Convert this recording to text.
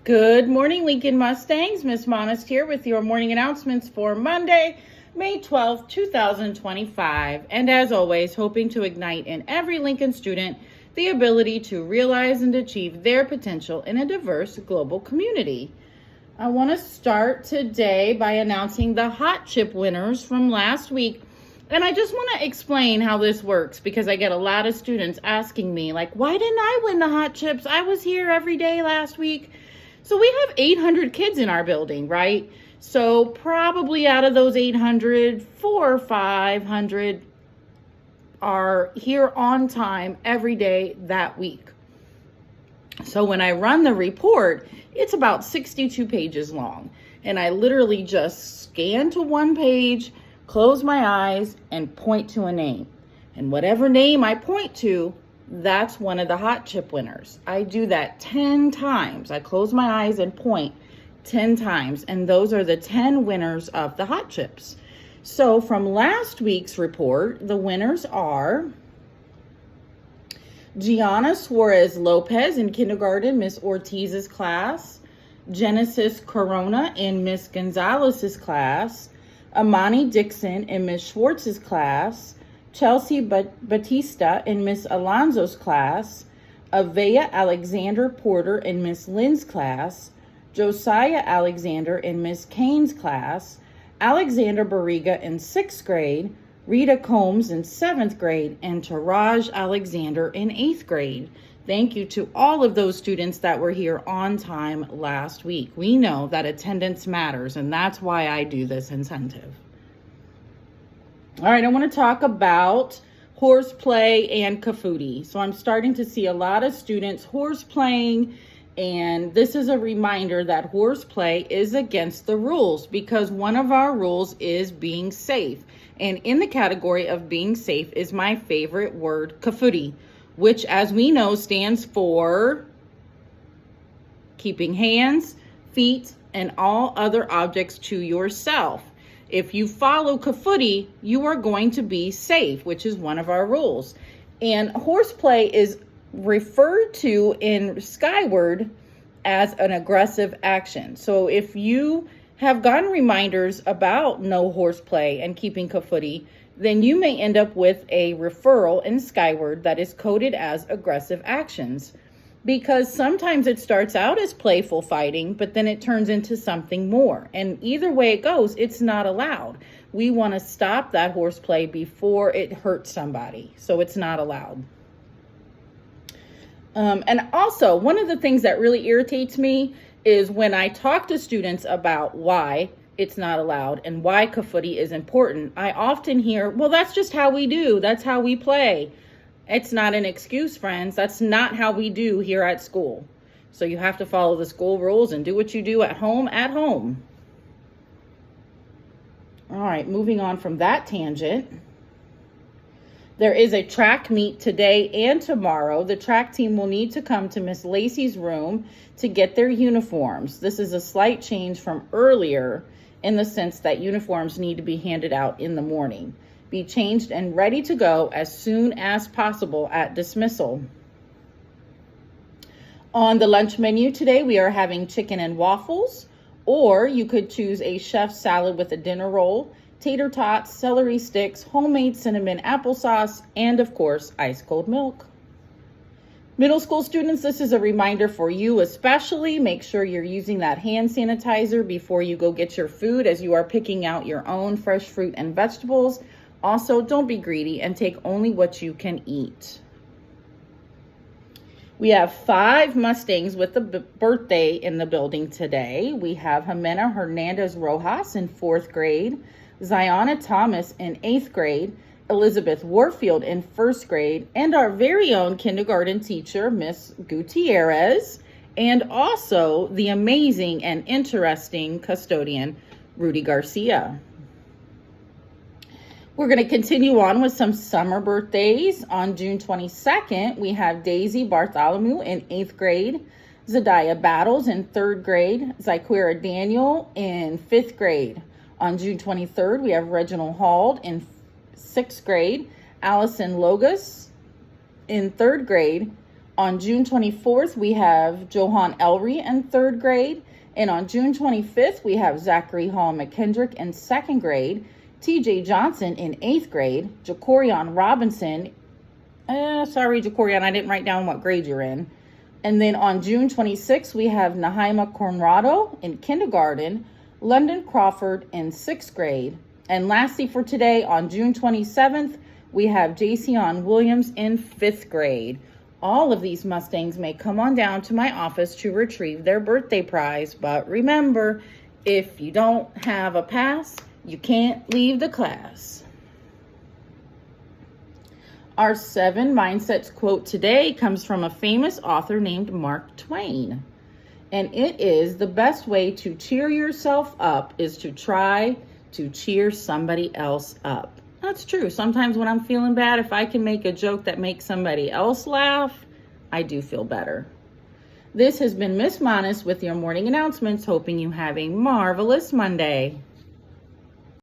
Good morning, Lincoln Mustangs. Miss Monist here with your morning announcements for Monday, May 12th, 2025. And as always, hoping to ignite in every Lincoln student the ability to realize and achieve their potential in a diverse global community. I want to start today by announcing the Hot Chip winners from last week. And I just want to explain how this works because I get a lot of students asking me, like, why didn't I win the Hot Chips? I was here every day last week. So we have 800 kids in our building, right? So probably out of those 800, 400 or 500 are here on time every day that week. So when I run the report, it's about 62 pages long. And I literally just scan to one page, close my eyes, and point to a name. And whatever name I point to, that's one of the Hot Chip winners. I do that 10 times. I close my eyes and point 10 times. And those are the 10 winners of the Hot Chips. So from last week's report, the winners are Gianna Suarez Lopez in kindergarten, Miss Ortiz's class. Genesis Corona in Miss Gonzalez's class. Amani Dixon in Miss Schwartz's class, Chelsea Batista in Miss Alonzo's class, Avea Alexander Porter in Miss Lynn's class, Josiah Alexander in Miss Kane's class, Alexander Barriga in 6th grade, Rita Combs in 7th grade, and Taraj Alexander in 8th grade. Thank you to all of those students that were here on time last week. We know that attendance matters, and that's why I do this incentive. All right, I want to talk about horseplay and Kafudi. So I'm starting to see a lot of students horseplaying, and this is a reminder that horseplay is against the rules because one of our rules is being safe. And in the category of being safe is my favorite word, Kafudi, which, as we know, stands for keeping hands, feet, and all other objects to yourself. If you follow Kafudi, you are going to be safe, which is one of our rules. And horseplay is referred to in Skyward as an aggressive action. So if you have gotten reminders about no horseplay and keeping Kafudi, then you may end up with a referral in Skyward that is coded as aggressive actions. Because sometimes it starts out as playful fighting, but then it turns into something more. And either way it goes, it's not allowed. We want to stop that horseplay before it hurts somebody. So it's not allowed. And also, one of the things that really irritates me is when I talk to students about why it's not allowed and why Kafudi is important, I often hear, well, that's just how we do. That's how we play. It's not an excuse, friends. That's not how we do here at school. So you have to follow the school rules and do what you do at home, at home. All right, moving on from that tangent. There is a track meet today and tomorrow. The track team will need to come to Miss Lacey's room to get their uniforms. This is a slight change from earlier in the sense that uniforms need to be handed out in the morning. Be changed and ready to go as soon as possible at dismissal. On the lunch menu today, we are having chicken and waffles, or you could choose a chef's salad with a dinner roll, tater tots, celery sticks, homemade cinnamon applesauce, and of course, ice cold milk. Middle school students, this is a reminder for you especially. Make sure you're using that hand sanitizer before you go get your food as you are picking out your own fresh fruit and vegetables. Also, don't be greedy and take only what you can eat. We have 5 Mustangs with a birthday in the building today. We have Jimena Hernandez Rojas in 4th grade, Ziona Thomas in 8th grade, Elizabeth Warfield in 1st grade, and our very own kindergarten teacher, Miss Gutierrez, and also the amazing and interesting custodian, Rudy Garcia. We're going to continue on with some summer birthdays. On June 22nd, we have Daisy Bartholomew in 8th grade, Zadiah Battles in 3rd grade, Zyquira Daniel in 5th grade. On June 23rd, we have Reginald Hald in 6th grade, Allison Logus in 3rd grade. On June 24th, we have Johan Elry in 3rd grade. And on June 25th, we have Zachary Hall McKendrick in 2nd grade, TJ Johnson in 8th grade, Jacorian Robinson. Sorry, Jacorian, I didn't write down what grade you're in. And then on June 26th, we have Nahaima Conrado in kindergarten, London Crawford in 6th grade. And lastly for today, on June 27th, we have Jason Williams in 5th grade. All of these Mustangs may come on down to my office to retrieve their birthday prize. But remember, if you don't have a pass, you can't leave the class. Our 7 Mindsets quote today comes from a famous author named Mark Twain. And it is, the best way to cheer yourself up is to try to cheer somebody else up. That's true. Sometimes when I'm feeling bad, if I can make a joke that makes somebody else laugh, I do feel better. This has been Miss Monis with your morning announcements, hoping you have a marvelous Monday.